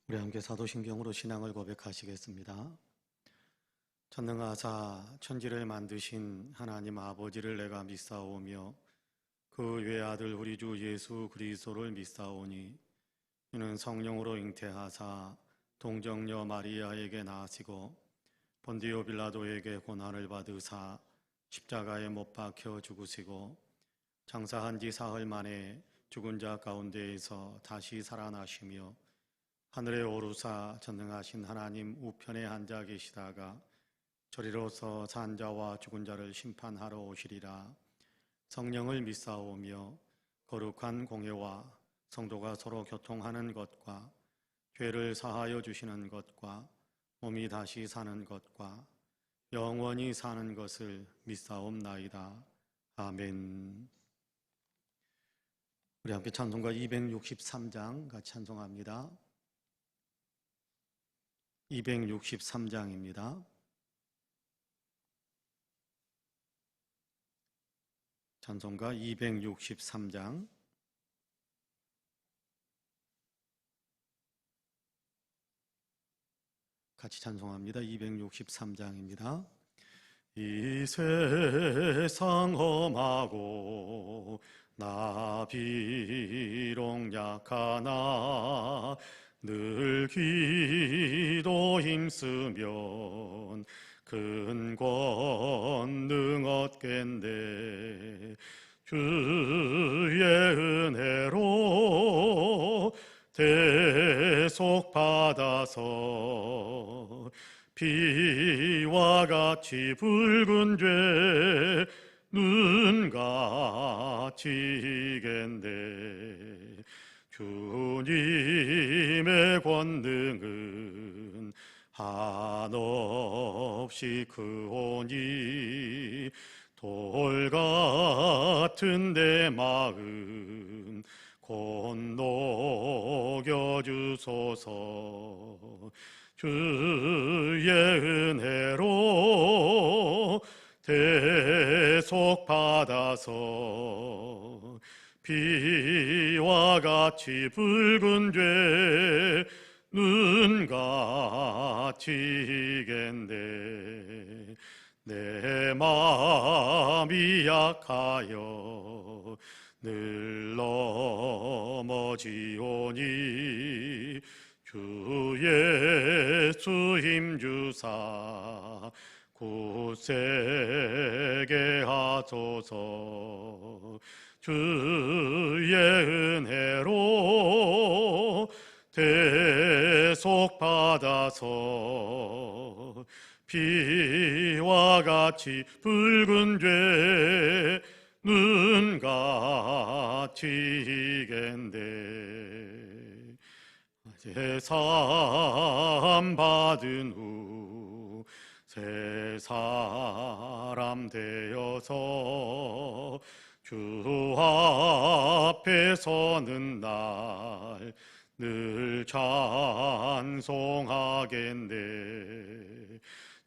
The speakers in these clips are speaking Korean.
우리 함께 사도신경으로 신앙을 고백하시겠습니다. 전능하사 천지를 만드신 하나님 아버지를 내가 믿사오며 그 외아들 우리 주 예수 그리스도를 믿사오니 이는 성령으로 잉태하사 동정녀 마리아에게 나으시고 본디오 빌라도에게 고난을 받으사 십자가에 못 박혀 죽으시고 장사한 지 사흘 만에 죽은 자 가운데에서 다시 살아나시며 하늘에 오르사 전능하신 하나님 우편에 앉아 계시다가 저리로서 산 자와 죽은 자를 심판하러 오시리라. 성령을 믿사오며 거룩한 공회와 성도가 서로 교통하는 것과 죄를 사하여 주시는 것과 몸이 다시 사는 것과 영원히 사는 것을 믿사옵나이다. 아멘. 우리 함께 찬송가 263장 같이 찬송합니다. 263장입니다. 찬송가 263장 같이 찬송합니다. 263장입니다. 이 세상 험하고 나 비록 약하나 늘 기도 힘쓰면 큰 권능 얻겠네. 주의 은혜로 대속 받아서 피와 같이 붉은 죄 눈같이 이겠네. 주님의 권능은 한없이 크오니 돌 같은 내 마음 곧 녹여주소서. 주의 은혜로 대속 받아서 피와 같이 붉은 죄 눈같이 이겠네. 내 마음이 약하여 늘 넘어지오니 주 예수 힘주사 굳세게 하소서. 주의 은혜로 대속 받아서 피와 같이 붉은 죄 눈같이 이겠네. 제사함 받은 후 새 사람 되어서 주 앞에 서는 날 늘 찬송하겠네.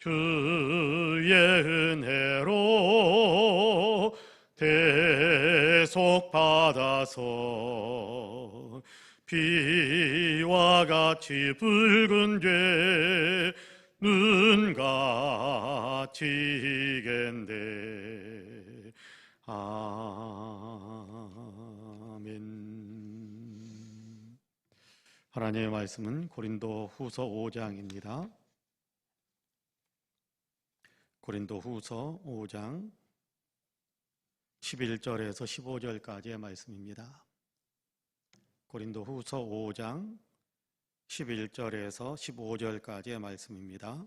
주의 은혜로 대속 받아서 피와 같이 붉은 죄 눈같이 이겠네. 아멘. 하나님의 말씀은 고린도 후서 5장입니다. 고린도 후서 5장 11절에서 15절까지의 말씀입니다. 고린도 후서 5장 11절에서 15절까지의 말씀입니다.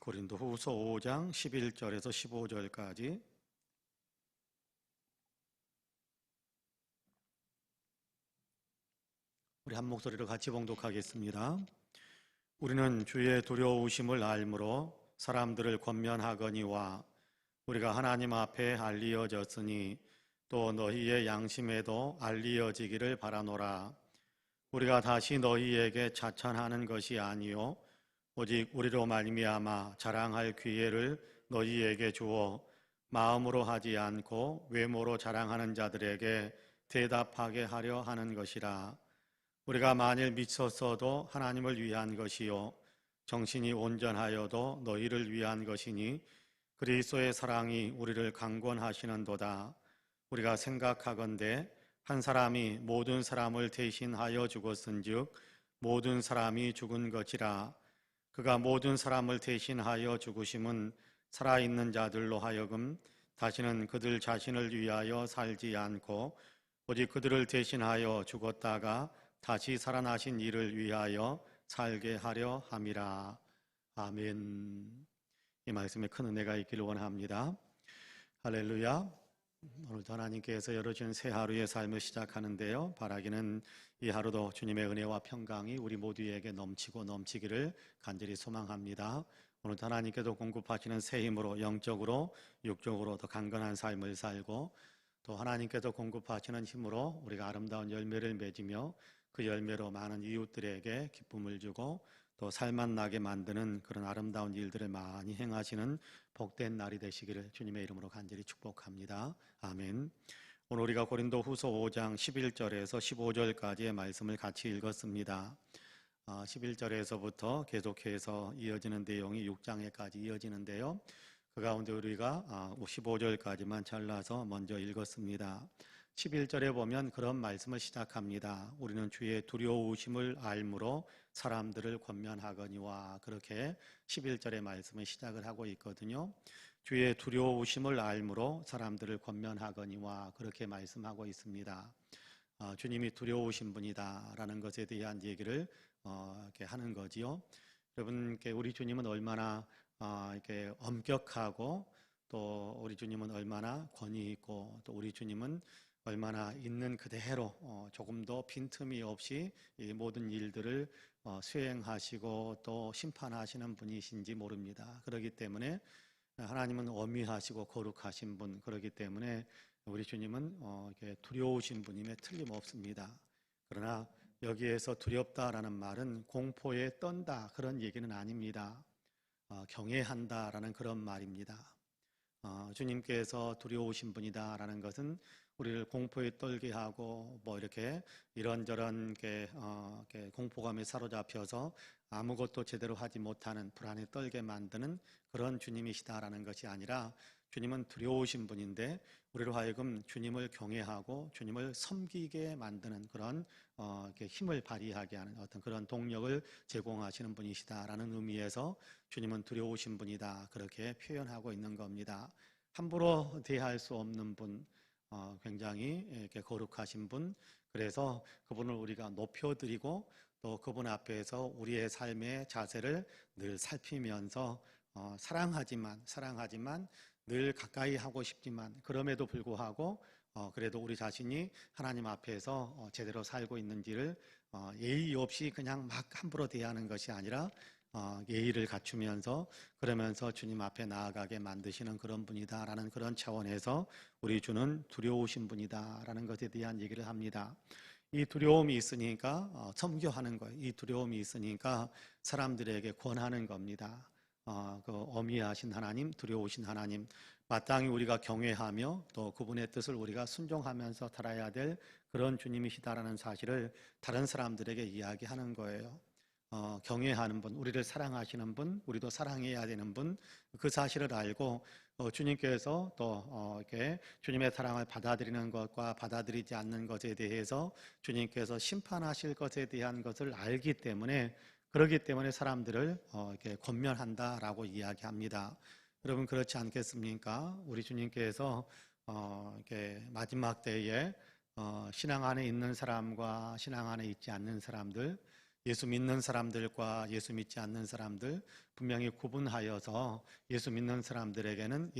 고린도 후서 5장 11절에서 15절까지 우리 한 목소리로 같이 봉독하겠습니다. 우리는 주의 두려우심을 알므로 사람들을 권면하거니와 우리가 하나님 앞에 알리어졌으니 또 너희의 양심에도 알리어지기를 바라노라. 우리가 다시 너희에게 자찬하는 것이 아니요 오직 우리로 말미암아 자랑할 기회를 너희에게 주어 마음으로 하지 않고 외모로 자랑하는 자들에게 대답하게 하려 하는 것이라. 우리가 만일 미쳤어도 하나님을 위한 것이요 정신이 온전하여도 너희를 위한 것이니 그리스도의 사랑이 우리를 강권하시는도다. 우리가 생각하건대 한 사람이 모든 사람을 대신하여 죽었은즉 모든 사람이 죽은 것이라. 그가 모든 사람을 대신하여 죽으심은 살아있는 자들로 하여금 다시는 그들 자신을 위하여 살지 않고 오직 그들을 대신하여 죽었다가 다시 살아나신 이를 위하여 살게 하려 함이라. 아멘. 이 말씀에 큰 은혜가 있기를 원합니다. 할렐루야. 오늘도 하나님께서 열어준 새 하루의 삶을 시작하는데요. 바라기는 이 하루도 주님의 은혜와 평강이 우리 모두에게 넘치고 넘치기를 간절히 소망합니다. 오늘도 하나님께서 공급하시는 새 힘으로 영적으로 육적으로 더 강건한 삶을 살고 또 하나님께서 공급하시는 힘으로 우리가 아름다운 열매를 맺으며 그 열매로 많은 이웃들에게 기쁨을 주고 또 살맛나게 만드는 그런 아름다운 일들을 많이 행하시는 복된 날이 되시기를 주님의 이름으로 간절히 축복합니다. 아멘. 오늘 우리가 고린도 후서 5장 11절에서 15절까지의 말씀을 같이 읽었습니다. 11절에서부터 계속해서 이어지는 내용이 6장에까지 이어지는데요. 그 가운데 우리가 15절까지만 잘라서 먼저 읽었습니다. 11절에 보면 그런 말씀을 시작합니다. 우리는 주의 두려우심을 알므로 사람들을 권면하거니와, 그렇게 11절의 말씀을 시작을 하고 있거든요. 주의 두려우심을 알므로 사람들을 권면하거니와, 그렇게 말씀하고 있습니다. 주님이 두려우신 분이다라는 것에 대한 얘기를 이렇게 하는 거지요. 여러분, 우리 주님은 얼마나 이렇게 엄격하고 또 우리 주님은 얼마나 권위 있고 또 우리 주님은 얼마나 있는 그대로 조금도 빈틈이 없이 이 모든 일들을 수행하시고 또 심판하시는 분이신지 모릅니다. 그렇기 때문에 하나님은 엄위하시고 거룩하신 분, 그렇기 때문에 우리 주님은 이렇게 두려우신 분임에 틀림없습니다. 그러나 여기에서 두렵다라는 말은 공포에 떤다 그런 얘기는 아닙니다. 경외한다라는 그런 말입니다. 주님께서 두려우신 분이다라는 것은 우리를 공포에 떨게 하고 뭐 이렇게 이런저런 이렇게 공포감에 사로잡혀서 아무것도 제대로 하지 못하는 불안에 떨게 만드는 그런 주님이시다라는 것이 아니라 주님은 두려우신 분인데 우리로 하여금 주님을 경외하고 주님을 섬기게 만드는 그런 이렇게 힘을 발휘하게 하는 어떤 그런 동력을 제공하시는 분이시다라는 의미에서 주님은 두려우신 분이다 그렇게 표현하고 있는 겁니다. 함부로 대할 수 없는 분, 굉장히 이렇게 거룩하신 분, 그래서 그분을 우리가 높여드리고 또 그분 앞에서 우리의 삶의 자세를 늘 살피면서 사랑하지만 늘 가까이 하고 싶지만 그럼에도 불구하고 그래도 우리 자신이 하나님 앞에서 제대로 살고 있는지를 예의 없이 그냥 막 함부로 대하는 것이 아니라 예의를 갖추면서 그러면서 주님 앞에 나아가게 만드시는 그런 분이다라는 그런 차원에서 우리 주는 두려우신 분이다라는 것에 대한 얘기를 합니다. 이 두려움이 있으니까 섬겨하는 거예요. 이 두려움이 있으니까 사람들에게 권하는 겁니다. 그 어미하신 하나님, 두려우신 하나님, 마땅히 우리가 경외하며 또 그분의 뜻을 우리가 순종하면서 살아야 될 그런 주님이시다라는 사실을 다른 사람들에게 이야기하는 거예요. 경외하는 분, 우리를 사랑하시는 분, 우리도 사랑해야 되는 분, 그 사실을 알고 주님께서 또 이렇게 주님의 사랑을 받아들이는 것과 받아들이지 않는 것에 대해서 주님께서 심판하실 것에 대한 것을 알기 때문에 그렇기 때문에 사람들을 이렇게 권면한다라고 이야기합니다. 여러분 그렇지 않겠습니까? 우리 주님께서 이렇게 마지막 때에 신앙 안에 있는 사람과 신앙 안에 있지 않는 사람들, 예수 믿는 사람들과 예수 믿지 않는 사람들 분명히 구분하여서 예수 믿는 사람들에게는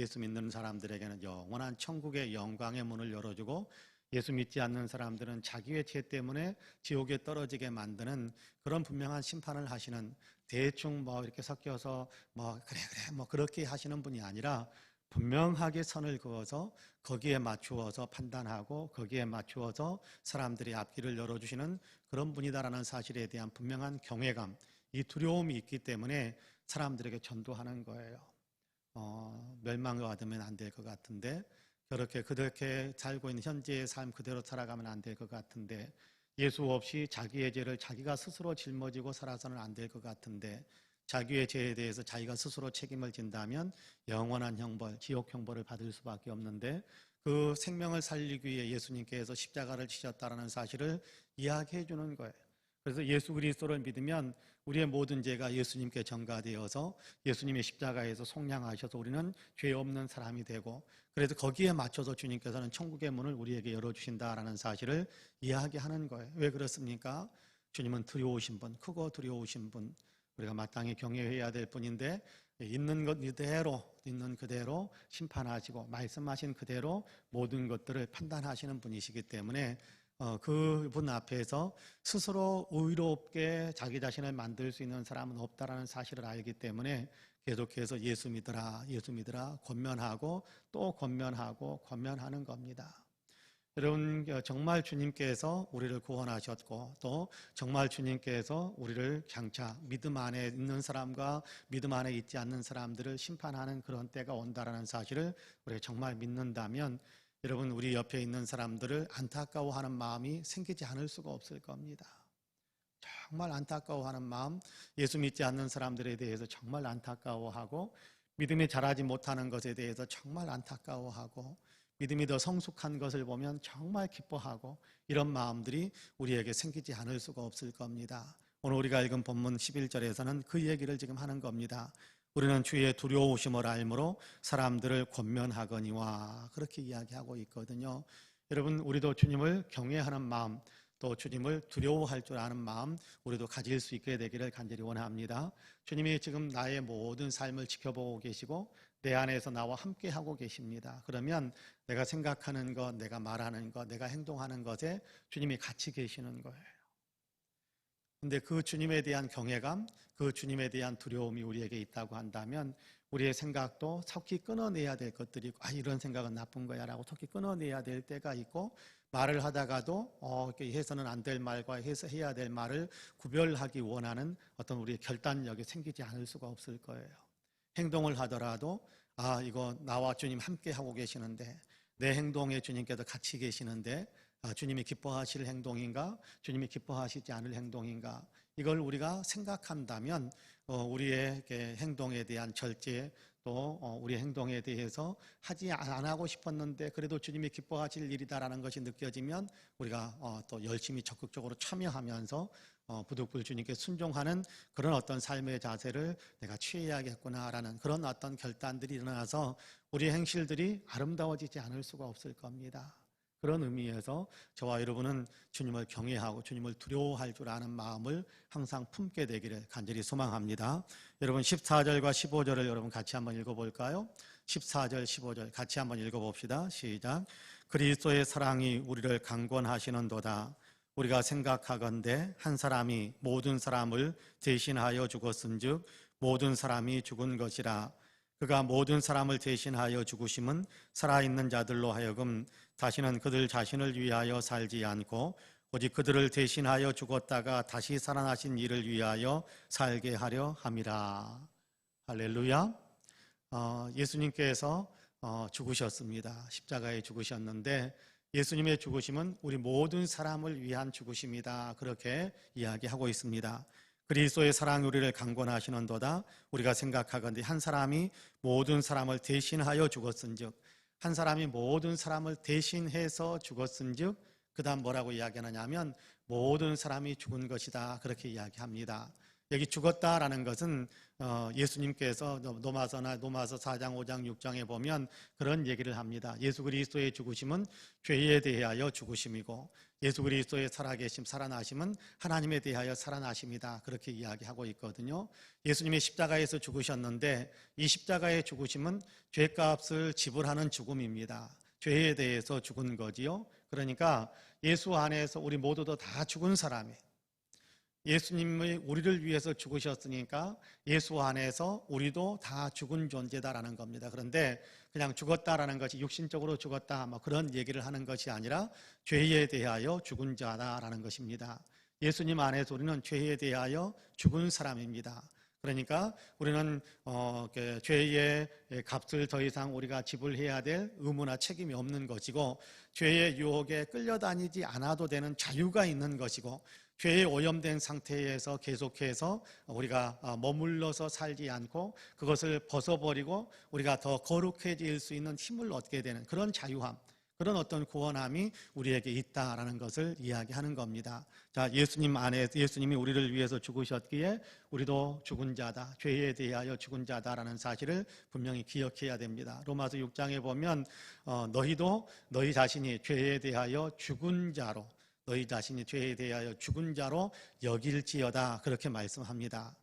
영원한 천국의 영광의 문을 열어주고 예수 믿지 않는 사람들은 자기의 죄 때문에 지옥에 떨어지게 만드는 그런 분명한 심판을 하시는, 대충 뭐 이렇게 섞여서 뭐 그래 뭐 그렇게 하시는 분이 아니라 분명하게 선을 그어서 거기에 맞추어서 판단하고 거기에 맞추어서 사람들의 앞길을 열어주시는 그런 분이다라는 사실에 대한 분명한 경외감, 이 두려움이 있기 때문에 사람들에게 전도하는 거예요. 멸망받으면 안 될 것 같은데, 그렇게 살고 있는 현재의 삶 그대로 살아가면 안 될 것 같은데, 예수 없이 자기의 죄를 자기가 스스로 짊어지고 살아서는 안 될 것 같은데, 자기의 죄에 대해서 자기가 스스로 책임을 진다면 영원한 형벌, 지옥 형벌을 받을 수밖에 없는데, 그 생명을 살리기 위해 예수님께서 십자가를 지셨다는 사실을 이야기해 주는 거예요. 그래서 예수 그리스도를 믿으면 우리의 모든 죄가 예수님께 전가되어서 예수님의 십자가에서 속량하셔서 우리는 죄 없는 사람이 되고, 그래서 거기에 맞춰서 주님께서는 천국의 문을 우리에게 열어주신다라는 사실을 이야기하는 거예요. 왜 그렇습니까? 주님은 두려우신 분, 크고 두려우신 분, 우리가 마땅히 경외해야 될 분인데, 있는 그대로 심판하시고 말씀하신 그대로 모든 것들을 판단하시는 분이시기 때문에 그분 앞에서 스스로 의롭게 자기 자신을 만들 수 있는 사람은 없다라는 사실을 알기 때문에 계속해서 예수 믿으라, 예수 믿으라 권면하고 또 권면하는 겁니다. 여러분, 정말 주님께서 우리를 구원하셨고 또 정말 주님께서 우리를 장차 믿음 안에 있는 사람과 믿음 안에 있지 않는 사람들을 심판하는 그런 때가 온다라는 사실을 우리가 정말 믿는다면, 여러분, 우리 옆에 있는 사람들을 안타까워하는 마음이 생기지 않을 수가 없을 겁니다. 정말 안타까워하는 마음, 예수 믿지 않는 사람들에 대해서 정말 안타까워하고, 믿음이 자라지 못하는 것에 대해서 정말 안타까워하고, 믿음이 더 성숙한 것을 보면 정말 기뻐하고, 이런 마음들이 우리에게 생기지 않을 수가 없을 겁니다. 오늘 우리가 읽은 본문 11절에서는 그 얘기를 지금 하는 겁니다. 우리는 주의 두려우심을 알므로 사람들을 권면하거니와, 그렇게 이야기하고 있거든요. 여러분, 우리도 주님을 경외하는 마음, 또 주님을 두려워할 줄 아는 마음 우리도 가질 수 있게 되기를 간절히 원합니다. 주님이 지금 나의 모든 삶을 지켜보고 계시고 내 안에서 나와 함께 하고 계십니다. 그러면 내가 생각하는 것, 내가 말하는 것, 내가 행동하는 것에 주님이 같이 계시는 거예요. 근데 그 주님에 대한 경외감, 그 주님에 대한 두려움이 우리에게 있다고 한다면 우리의 생각도 섞이 끊어내야 될 것들이 있고, 이런 생각은 나쁜 거야 라고 섞이 끊어내야 될 때가 있고, 말을 하다가도 이렇게 해서는 안 될 말과 해서 해야 될 말을 구별하기 원하는 어떤 우리의 결단력이 생기지 않을 수가 없을 거예요. 행동을 하더라도 이거 나와 주님 함께 하고 계시는데, 내 행동에 주님께서 같이 계시는데 주님이 기뻐하실 행동인가, 주님이 기뻐하시지 않을 행동인가, 이걸 우리가 생각한다면 우리의 행동에 대한 절제, 또 우리 행동에 대해서 안 하고 싶었는데 그래도 주님이 기뻐하실 일이다라는 것이 느껴지면 우리가 또 열심히 적극적으로 참여하면서 부득불 주님께 순종하는 그런 어떤 삶의 자세를 내가 취해야겠구나라는 그런 어떤 결단들이 일어나서 우리의 행실들이 아름다워지지 않을 수가 없을 겁니다. 그런 의미에서 저와 여러분은 주님을 경외하고 주님을 두려워할 줄 아는 마음을 항상 품게 되기를 간절히 소망합니다. 여러분 14절과 15절을 여러분 같이 한번 읽어볼까요? 14절 15절 같이 한번 읽어봅시다. 시작. 그리스도의 사랑이 우리를 강권하시는도다. 우리가 생각하건대 한 사람이 모든 사람을 대신하여 죽었은즉 모든 사람이 죽은 것이라. 그가 모든 사람을 대신하여 죽으심은 살아있는 자들로 하여금 다시는 그들 자신을 위하여 살지 않고 오직 그들을 대신하여 죽었다가 다시 살아나신 이를 위하여 살게 하려 함이라. 할렐루야. 예수님께서 죽으셨습니다. 십자가에 죽으셨는데 예수님의 죽으심은 우리 모든 사람을 위한 죽으심이다, 그렇게 이야기하고 있습니다. 그리스도의 사랑이 우리를 강권하시는도다. 우리가 생각하건대 한 사람이 모든 사람을 대신하여 죽었은즉, 한 사람이 모든 사람을 대신해서 죽었은즉, 그 다음 뭐라고 이야기하느냐 하면 모든 사람이 죽은 것이다, 그렇게 이야기합니다. 여기 죽었다라는 것은 예수님께서 노마서 4장 5장 6장에 보면 그런 얘기를 합니다. 예수 그리스도의 죽으심은 죄에 대하여 죽으심이고 예수 그리스도의 살아계심, 살아나심은 하나님에 대하여 살아나심이다, 그렇게 이야기하고 있거든요. 예수님이 십자가에서 죽으셨는데 이 십자가의 죽으심은 죄값을 지불하는 죽음입니다. 죄에 대해서 죽은 거지요. 그러니까 예수 안에서 우리 모두도 다 죽은 사람이에요. 예수님이 우리를 위해서 죽으셨으니까 예수 안에서 우리도 다 죽은 존재다라는 겁니다. 그런데 그냥 죽었다라는 것이 육신적으로 죽었다 그런 얘기를 하는 것이 아니라 죄에 대하여 죽은 자다라는 것입니다. 예수님 안에서 우리는 죄에 대하여 죽은 사람입니다. 그러니까 우리는 죄의 값을 더 이상 우리가 지불해야 될 의무나 책임이 없는 것이고, 죄의 유혹에 끌려다니지 않아도 되는 자유가 있는 것이고, 죄에 오염된 상태에서 계속해서 우리가 머물러서 살지 않고 그것을 벗어버리고 우리가 더 거룩해질 수 있는 힘을 얻게 되는 그런 자유함, 그런 어떤 구원함이 우리에게 있다라는 것을 이야기하는 겁니다. 자, 예수님 안에, 예수님이 우리를 위해서 죽으셨기에 우리도 죽은 자다, 죄에 대하여 죽은 자다라는 사실을 분명히 기억해야 됩니다. 로마서 6장에 보면 너희도 너희 자신이 죄에 대하여 죽은 자로, 너희 자신이 죄에 대하여 죽은 자로 여길지어다, 그렇게 말씀합니다.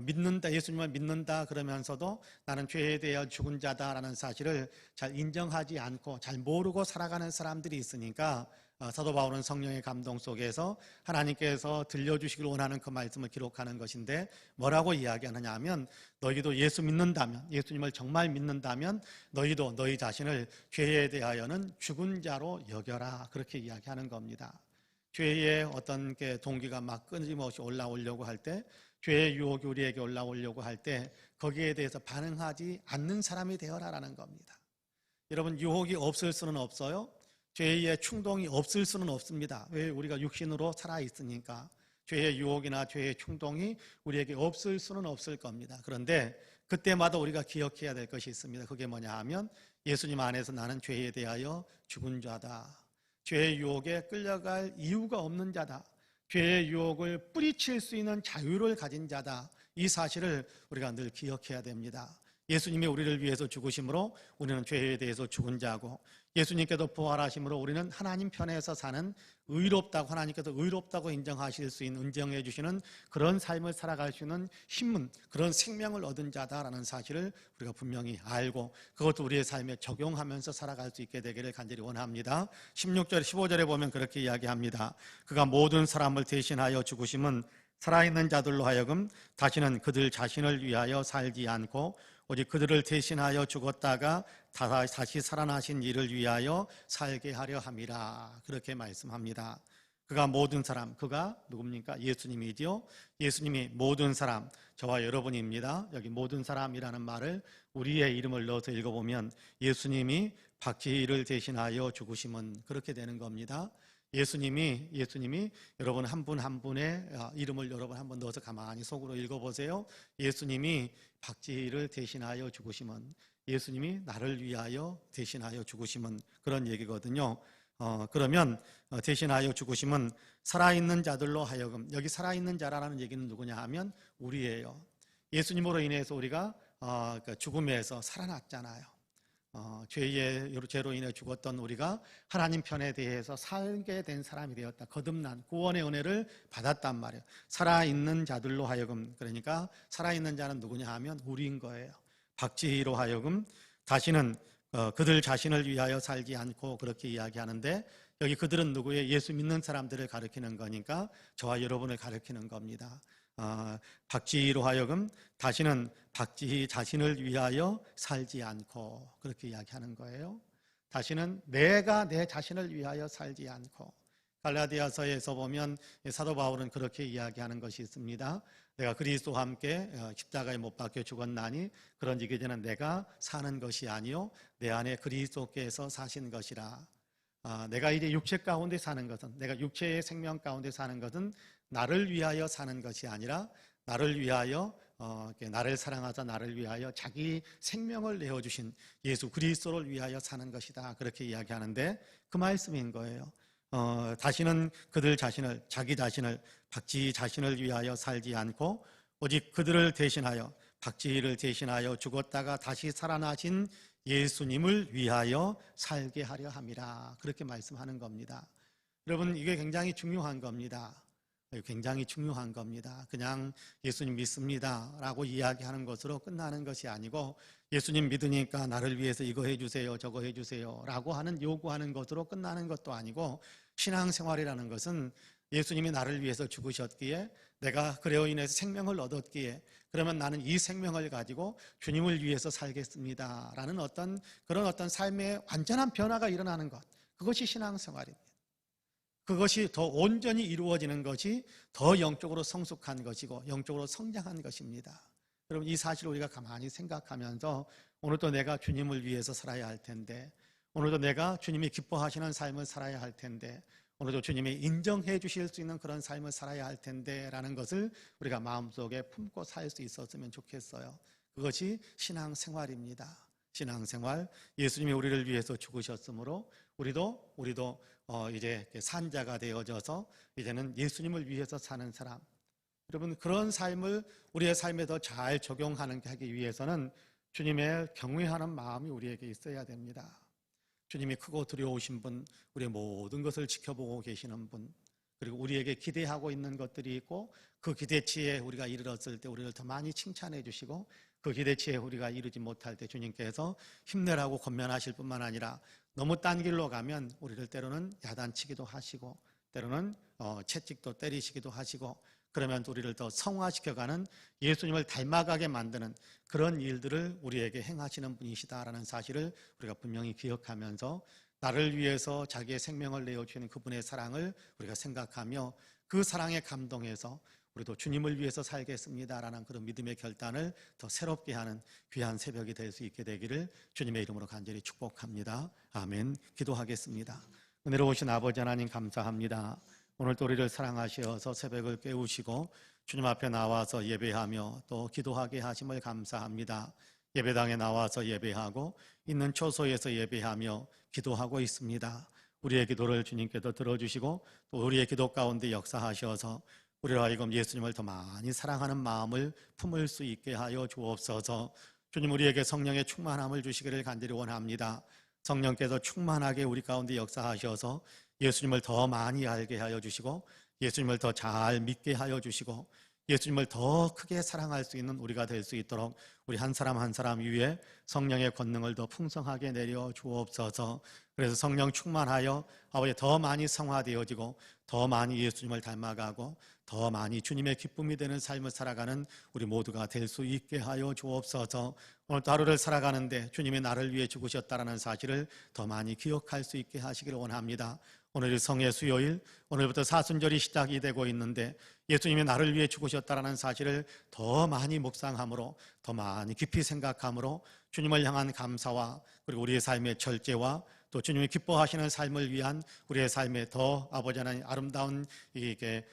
믿는다, 예수님을 믿는다 그러면서도 나는 죄에 대하여 죽은 자다라는 사실을 잘 인정하지 않고 잘 모르고 살아가는 사람들이 있으니까 사도 바울은 성령의 감동 속에서 하나님께서 들려주시길 원하는 그 말씀을 기록하는 것인데, 뭐라고 이야기하느냐 하면, 너희도 예수 믿는다면, 예수님을 정말 믿는다면 너희도 너희 자신을 죄에 대하여는 죽은 자로 여겨라, 그렇게 이야기하는 겁니다. 죄의 어떤 동기가 막 끊임없이 올라오려고 할 때, 죄의 유혹이 우리에게 올라오려고 할 때 거기에 대해서 반응하지 않는 사람이 되어라라는 겁니다. 여러분, 유혹이 없을 수는 없어요. 죄의 충동이 없을 수는 없습니다. 왜? 우리가 육신으로 살아있으니까. 죄의 유혹이나 죄의 충동이 우리에게 없을 수는 없을 겁니다. 그런데 그때마다 우리가 기억해야 될 것이 있습니다. 그게 뭐냐 하면, 예수님 안에서 나는 죄에 대하여 죽은 자다, 죄의 유혹에 끌려갈 이유가 없는 자다, 죄의 유혹을 뿌리칠 수 있는 자유를 가진 자다, 이 사실을 우리가 늘 기억해야 됩니다. 예수님이 우리를 위해서 죽으심으로 우리는 죄에 대해서 죽은 자고, 예수님께서 부활하심으로 우리는 하나님 편에서 사는 의롭다고, 하나님께서 의롭다고 인정하실 수 있는, 인정해 주시는 그런 삶을 살아갈 수 있는 힘은, 그런 생명을 얻은 자다라는 사실을 우리가 분명히 알고 그것도 우리의 삶에 적용하면서 살아갈 수 있게 되기를 간절히 원합니다. 16절, 15절에 보면 그렇게 이야기합니다. 그가 모든 사람을 대신하여 죽으심은 살아있는 자들로 하여금 다시는 그들 자신을 위하여 살지 않고 오직 그들을 대신하여 죽었다가 다시 살아나신 이를 위하여 살게 하려 함이라, 그렇게 말씀합니다. 그가 모든 사람, 그가 누굽니까? 예수님이지요. 예수님이 모든 사람, 저와 여러분입니다. 여기 모든 사람이라는 말을 우리의 이름을 넣어서 읽어보면 예수님이 박지희를 대신하여 죽으심은 그렇게 되는 겁니다. 예수님이 여러분 한 분 한 분의 이름을 여러분 한번 넣어서 가만히 속으로 읽어보세요. 예수님이 박지희를 대신하여 죽으심은, 예수님이 나를 위하여 대신하여 죽으심은, 그런 얘기거든요. 그러면 대신하여 죽으심은 살아있는 자들로 하여금, 여기 살아있는 자라는 얘기는 누구냐 하면 우리예요. 예수님으로 인해서 우리가 죽음에서 살아났잖아요. 죄로 인해 죽었던 우리가 하나님 편에 대해서 살게 된 사람이 되었다. 거듭난 구원의 은혜를 받았단 말이에요. 살아있는 자들로 하여금, 그러니까 살아있는 자는 누구냐 하면 우리인 거예요. 박지희로 하여금 다시는 그들 자신을 위하여 살지 않고, 그렇게 이야기하는데 여기 그들은 누구예요? 예수 믿는 사람들을 가리키는 거니까 저와 여러분을 가리키는 겁니다. 박지희로 하여금 다시는 박지희 자신을 위하여 살지 않고, 그렇게 이야기하는 거예요. 다시는 내가 내 자신을 위하여 살지 않고. 갈라디아서에서 보면 사도 바울은 그렇게 이야기하는 것이 있습니다. 내가 그리스도와 함께 십자가에 못 박혀 죽었나니 그런즉 이제는 내가 사는 것이 아니요 내 안에 그리스도께서 사신 것이라. 내가 이제 육체 가운데 사는 것은, 내가 육체의 생명 가운데 사는 것은 나를 위하여 사는 것이 아니라 나를 위하여 나를 사랑하사 나를 위하여 자기 생명을 내어주신 예수 그리스도를 위하여 사는 것이다, 그렇게 이야기하는데 그 말씀인 거예요. 다시는 그들 자신을, 자기 자신을, 박지희 자신을 위하여 살지 않고 오직 그들을 대신하여, 박지희를 대신하여 죽었다가 다시 살아나신 예수님을 위하여 살게 하려 함이라, 그렇게 말씀하는 겁니다. 여러분, 이게 굉장히 중요한 겁니다. 굉장히 중요한 겁니다. 그냥 예수님 믿습니다 라고 이야기하는 것으로 끝나는 것이 아니고, 예수님 믿으니까 나를 위해서 이거 해주세요 저거 해주세요 라고 하는 요구하는 것으로 끝나는 것도 아니고, 신앙생활이라는 것은 예수님이 나를 위해서 죽으셨기에, 내가 그래요 인해서 생명을 얻었기에, 그러면 나는 이 생명을 가지고 주님을 위해서 살겠습니다 라는 그런 어떤 삶의 완전한 변화가 일어나는 것, 그것이 신앙생활입니다. 그것이 더 온전히 이루어지는 것이 더 영적으로 성숙한 것이고 영적으로 성장한 것입니다. 여러분, 이 사실을 우리가 가만히 생각하면서 오늘도 내가 주님을 위해서 살아야 할 텐데, 오늘도 내가 주님이 기뻐하시는 삶을 살아야 할 텐데, 오늘도 주님이 인정해 주실 수 있는 그런 삶을 살아야 할 텐데 라는 것을 우리가 마음속에 품고 살 수 있었으면 좋겠어요. 그것이 신앙생활입니다. 신앙생활, 예수님이 우리를 위해서 죽으셨으므로 우리도 이제 산자가 되어져서 이제는 예수님을 위해서 사는 사람. 여러분, 그런 삶을 우리의 삶에 더 잘 적용하기 위해서는 주님의 경외하는 마음이 우리에게 있어야 됩니다. 주님이 크고 두려우신 분, 우리의 모든 것을 지켜보고 계시는 분, 그리고 우리에게 기대하고 있는 것들이 있고 그 기대치에 우리가 이르렀을 때 우리를 더 많이 칭찬해 주시고, 그 기대치에 우리가 이르지 못할 때 주님께서 힘내라고 권면하실 뿐만 아니라 너무 딴 길로 가면 우리를 때로는 야단치기도 하시고, 때로는 채찍도 때리시기도 하시고, 그러면 우리를 더 성화시켜가는, 예수님을 닮아가게 만드는 그런 일들을 우리에게 행하시는 분이시다라는 사실을 우리가 분명히 기억하면서, 나를 위해서 자기의 생명을 내어주시는 그분의 사랑을 우리가 생각하며 그 사랑에 감동해서 우리도 주님을 위해서 살겠습니다라는 그런 믿음의 결단을 더 새롭게 하는 귀한 새벽이 될 수 있게 되기를 주님의 이름으로 간절히 축복합니다. 아멘. 기도하겠습니다. 은혜로우신 아버지 하나님, 감사합니다. 오늘도 우리를 사랑하셔서 새벽을 깨우시고 주님 앞에 나와서 예배하며 또 기도하게 하심을 감사합니다. 예배당에 나와서 예배하고 있는 초소에서 예배하며 기도하고 있습니다. 우리의 기도를 주님께서 들어주시고 또 우리의 기도 가운데 역사하셔서 우리로 하여금 예수님을 더 많이 사랑하는 마음을 품을 수 있게 하여 주옵소서. 주님, 우리에게 성령의 충만함을 주시기를 간절히 원합니다. 성령께서 충만하게 우리 가운데 역사하셔서 예수님을 더 많이 알게 하여 주시고, 예수님을 더 잘 믿게 하여 주시고, 예수님을 더 크게 사랑할 수 있는 우리가 될 수 있도록 우리 한 사람 한 사람 위에 성령의 권능을 더 풍성하게 내려 주옵소서. 그래서 성령 충만하여 아버지 더 많이 성화되어지고 더 많이 예수님을 닮아가고 더 많이 주님의 기쁨이 되는 삶을 살아가는 우리 모두가 될 수 있게 하여 주옵소서. 오늘도 하루를 살아가는데 주님이 나를 위해 죽으셨다는 사실을 더 많이 기억할 수 있게 하시기를 원합니다. 오늘이 성의 수요일, 오늘부터 사순절이 시작이 되고 있는데 예수님이 나를 위해 죽으셨다는 사실을 더 많이 묵상함으로, 더 많이 깊이 생각함으로 주님을 향한 감사와 그리고 우리의 삶의 절제와 또 주님이 기뻐하시는 삶을 위한 우리의 삶에 더 아버지 하나님 아름다운 이게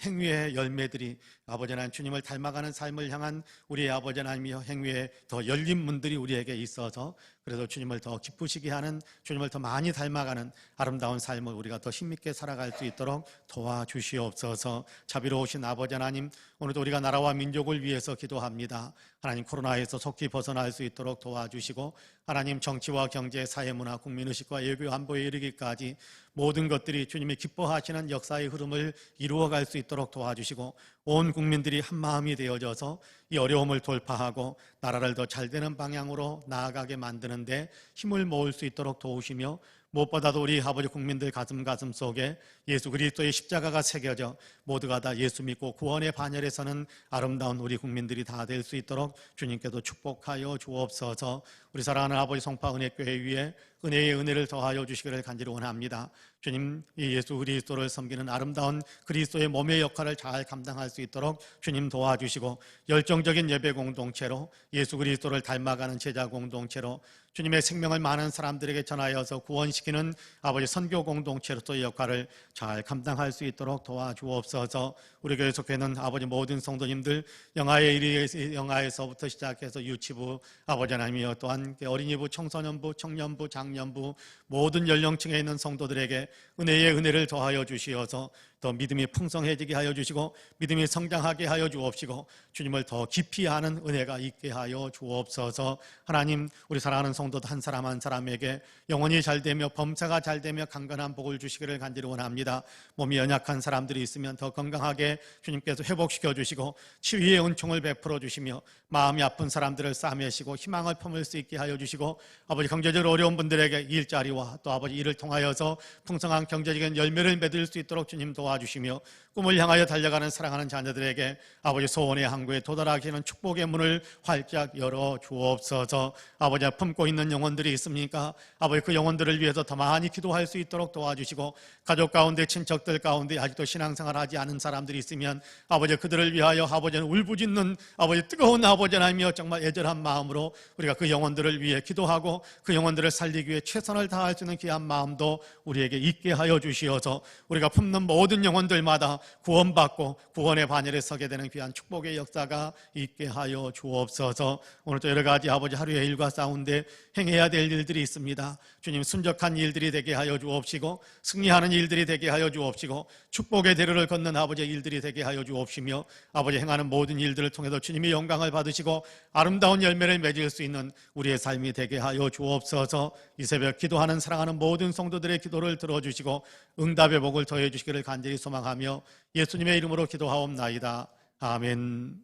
행위의 열매들이, 아버지 하나님 주님을 닮아가는 삶을 향한 우리의 아버지 하나님의 행위에 더 열린 문들이 우리에게 있어서, 그래서 주님을 더 기쁘시게 하는, 주님을 더 많이 닮아가는 아름다운 삶을 우리가 더 힘있게 살아갈 수 있도록 도와주시옵소서. 자비로우신 아버지 하나님, 오늘도 우리가 나라와 민족을 위해서 기도합니다. 하나님, 코로나에서 속히 벗어날 수 있도록 도와주시고, 하나님 정치와 경제, 사회문화, 국민의식과 외교 안보에 이르기까지 모든 것들이 주님이 기뻐하시는 역사의 흐름을 이루어갈 수 있도록 도와주시고, 온 국민들이 한 마음이 되어져서 이 어려움을 돌파하고 나라를 더 잘되는 방향으로 나아가게 만드는데 힘을 모을 수 있도록 도우시며, 무엇보다도 우리 아버지 국민들 가슴 속에 예수 그리스도의 십자가가 새겨져 모두가 다 예수 믿고 구원의 반열에 서는 아름다운 우리 국민들이 다 될 수 있도록 주님께도 축복하여 주옵소서. 우리 사랑하는 아버지 송파 은혜교회 위에 은혜의 은혜를 더하여 주시기를 간절히 원합니다. 주님, 이 예수 그리스도를 섬기는 아름다운 그리스도의 몸의 역할을 잘 감당할 수 있도록 주님 도와주시고, 열정적인 예배 공동체로 예수 그리스도를 닮아가는 제자 공동체로 주님의 생명을 많은 사람들에게 전하여서 구원시키는 아버지 선교 공동체로서의 역할을 잘 감당할 수 있도록 도와주옵소서. 우리 교회 속해 있는 아버지 모든 성도님들, 영아에서부터 시작해서 유치부, 아버지 하나님이여 또한 어린이부, 청소년부, 청년부, 장년부 모든 연령층에 있는 성도들에게 은혜의 은혜를 더하여 주시어서 더 믿음이 풍성해지게 하여 주시고 믿음이 성장하게 하여 주옵시고 주님을 더 깊이 아는 은혜가 있게 하여 주옵소서. 하나님, 우리 사랑하는 성도들 한 사람 한 사람에게 영혼이 잘되며 범사가 잘되며 강건한 복을 주시기를 간절히 원합니다. 몸이 연약한 사람들이 있으면 더 건강하게 주님께서 회복시켜 주시고 치유의 은총을 베풀어 주시며 마음이 아픈 사람들을 싸매시고 희망을 품을 수 있게 하여 주시고, 아버지 경제적으로 어려운 분들에게 일자리와 또 아버지 이를 통하여서 풍성한 경제적인 열매를 맺을 수 있도록 주님 도와주시고 도와주시며 꿈을 향하여 달려가는 사랑하는 자녀들에게 아버지 소원의 항구에 도달하게 하는 축복의 문을 활짝 열어 주옵소서. 아버지 품고 있는 영혼들이 있습니까? 아버지 그 영혼들을 위해서 더 많이 기도할 수 있도록 도와주시고 가족 가운데 친척들 가운데 아직도 신앙생활하지 않은 사람들이 있으면 아버지 그들을 위하여 아버지는 울부짖는 아버지 뜨거운 아버지 하나님이여 정말 애절한 마음으로 우리가 그 영혼들을 위해 기도하고 그 영혼들을 살리기 위해 최선을 다할 수 있는 귀한 마음도 우리에게 있게 하여 주시어서 우리가 품는 모든 영혼들마다 구원받고 구원의 반열에 서게 되는 귀한 축복의 역사가 있게 하여 주옵소서. 오늘도 여러 가지 아버지 하루의 일과 싸운데 행해야 될 일들이 있습니다. 주님 순적한 일들이 되게 하여 주옵시고 승리하는 일들이 되게 하여 주옵시고 축복의 대로를 걷는 아버지의 일들이 되게 하여 주옵시며 아버지 행하는 모든 일들을 통해서 주님의 영광을 받으시고 아름다운 열매를 맺을 수 있는 우리의 삶이 되게 하여 주옵소서. 이 새벽 기도하는 사랑하는 모든 성도들의 기도를 들어주시고 응답의 복을 더해 주시기를 간절히 소망하며 예수님의 이름으로 기도하옵나이다. 아멘.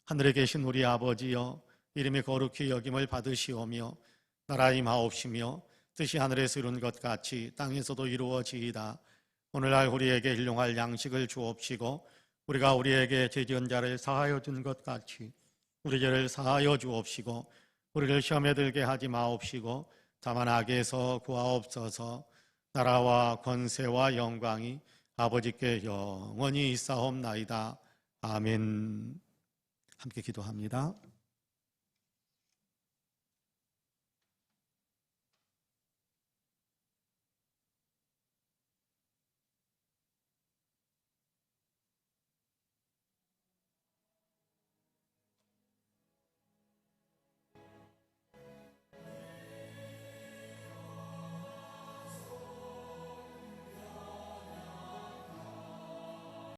하늘에 계신 우리 아버지여 이름이 거룩히 여김을 받으시오며 나라 임하옵시며 뜻이 하늘에서 이룬 것 같이 땅에서도 이루어지이다. 오늘날 우리에게 일용할 양식을 주옵시고 우리가 우리에게 죄지은 자를 사하여 준 것 같이 우리 죄를 사하여 주옵시고 우리를 시험에 들게 하지 마옵시고 다만 악에서 구하옵소서. 나라와 권세와 영광이 아버지께 영원히 있사옵나이다. 아멘. 함께 기도합니다.